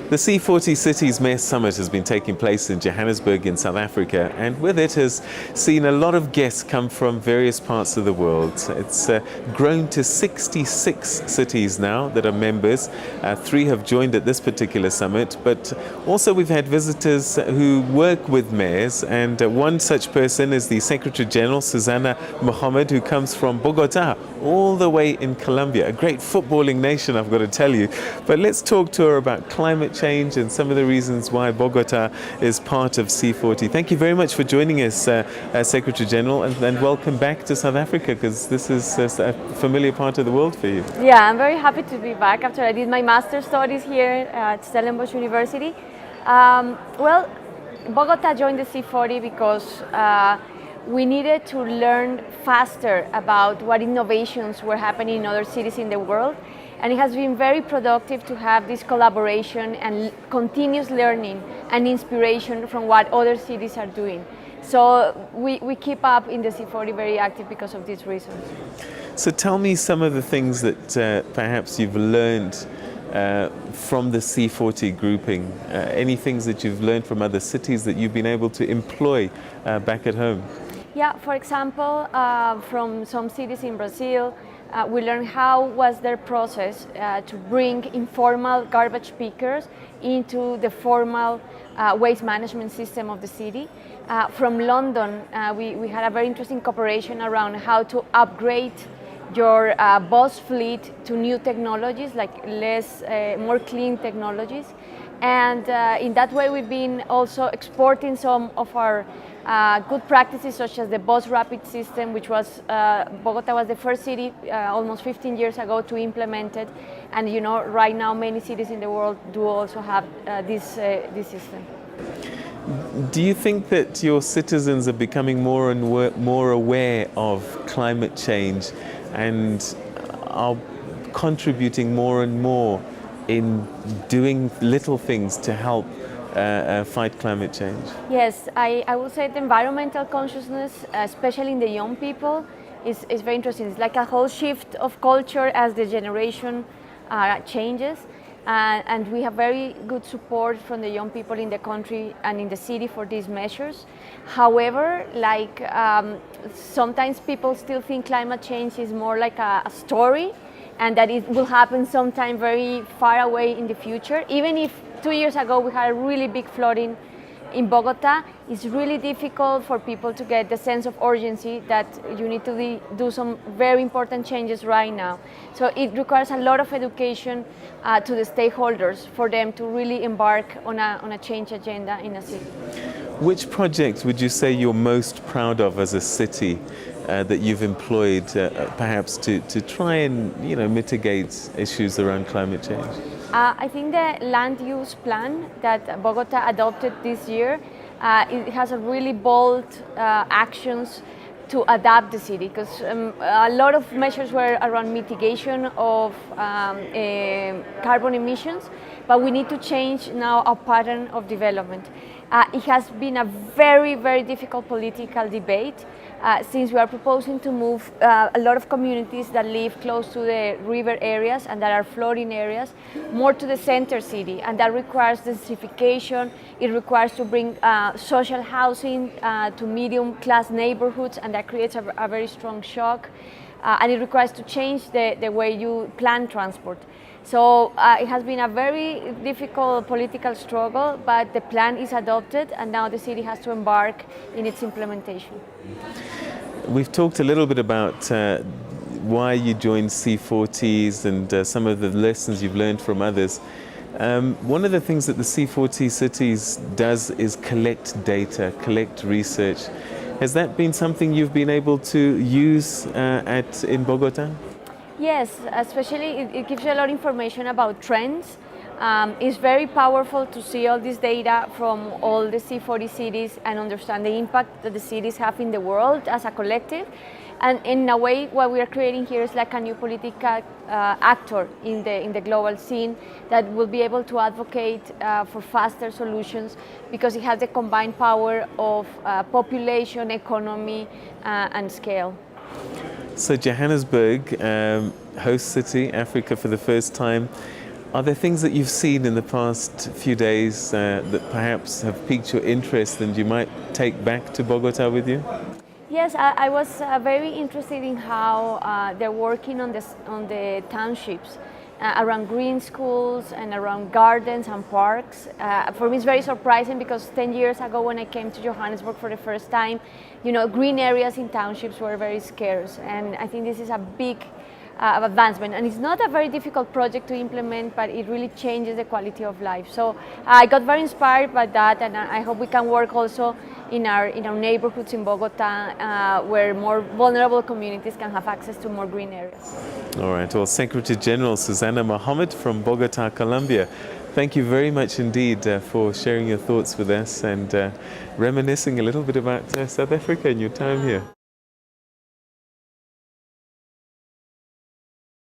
The C40 Cities Mayor Summit has been taking place in Johannesburg in South Africa, and with it has seen a lot of guests come from various parts of the world. It's grown to 66 cities now that are members. 3 have joined at this particular summit, but also we've had visitors who work with mayors, and one such person is the Secretary General, Sussana Muhamad, who comes from Bogota, all the way in Colombia, a great footballing nation, I've got to tell you. But let's talk to her about climate change and some of the reasons why Bogota is part of C40. Thank you very much for joining us, Secretary General, and welcome back to South Africa, because this is a familiar part of the world for you. Yeah, I'm very happy to be back after I did my master's studies here at Stellenbosch University. Well, Bogota joined the C40 because we needed to learn faster about what innovations were happening in other cities in the world. And it has been very productive to have this collaboration and continuous learning and inspiration from what other cities are doing. So we keep up in the C40 very active because of these reasons. So tell me some of the things that perhaps you've learned from the C40 grouping. Any things that you've learned from other cities that you've been able to employ back at home? Yeah, for example, from some cities in Brazil, we learned how was their process to bring informal garbage pickers into the formal waste management system of the city. From London, we had a very interesting cooperation around how to upgrade your bus fleet to new technologies, like more clean technologies. And in that way, we've been also exporting some of our good practices, such as the bus rapid system, which was Bogota was the first city almost 15 years ago to implement it. And you know, right now many cities in the world do also have this system. Do you think that your citizens are becoming more and more aware of climate change and are contributing more and more in doing little things to help fight climate change? Yes, I would say the environmental consciousness, especially in the young people, is very interesting. It's like a whole shift of culture as the generation changes. And we have very good support from the young people in the country and in the city for these measures. However, sometimes people still think climate change is more like a story, and that it will happen sometime very far away in the future. Even if 2 years ago we had a really big flooding in Bogota, it's really difficult for people to get the sense of urgency that you need to do some very important changes right now. So it requires a lot of education to the stakeholders for them to really embark on a change agenda in a city. Which project would you say you're most proud of as a city that you've employed perhaps to try and mitigate issues around climate change? I think the land use plan that Bogota adopted this year, it has a really bold actions to adapt the city, because a lot of measures were around mitigation of carbon emissions, but we need to change now our pattern of development. It has been a very, very difficult political debate since we are proposing to move a lot of communities that live close to the river areas and that are flooding areas more to the center city, and that requires densification. It requires to bring social housing to medium class neighborhoods, and that creates a very strong shock, and it requires to change the way you plan transport. So it has been a very difficult political struggle, but the plan is adopted, and now the city has to embark in its implementation. We've talked a little bit about why you joined C40s and some of the lessons you've learned from others. One of the things that the C40 cities does is collect data, collect research. Has that been something you've been able to use in Bogota? Yes, especially it gives you a lot of information about trends. It's very powerful to see all this data from all the C40 cities and understand the impact that the cities have in the world as a collective. And in a way, what we are creating here is like a new political actor in the global scene that will be able to advocate for faster solutions, because it has the combined power of population, economy, and scale. So Johannesburg, host city, Africa for the first time. Are there things that you've seen in the past few days that perhaps have piqued your interest and you might take back to Bogota with you? Yes, I was very interested in how they're working on the townships around green schools and around gardens and parks. For me, it's very surprising because 10 years ago, when I came to Johannesburg for the first time, green areas in townships were very scarce, and I think this is a big advancement, and it's not a very difficult project to implement, but it really changes the quality of life. So I got very inspired by that, and I hope we can work also in our neighborhoods in Bogota, where more vulnerable communities can have access to more green areas. All right. Well, Secretary General Sussana Muhamad from Bogota, Colombia, thank you very much indeed for sharing your thoughts with us and reminiscing a little bit about South Africa and your time here.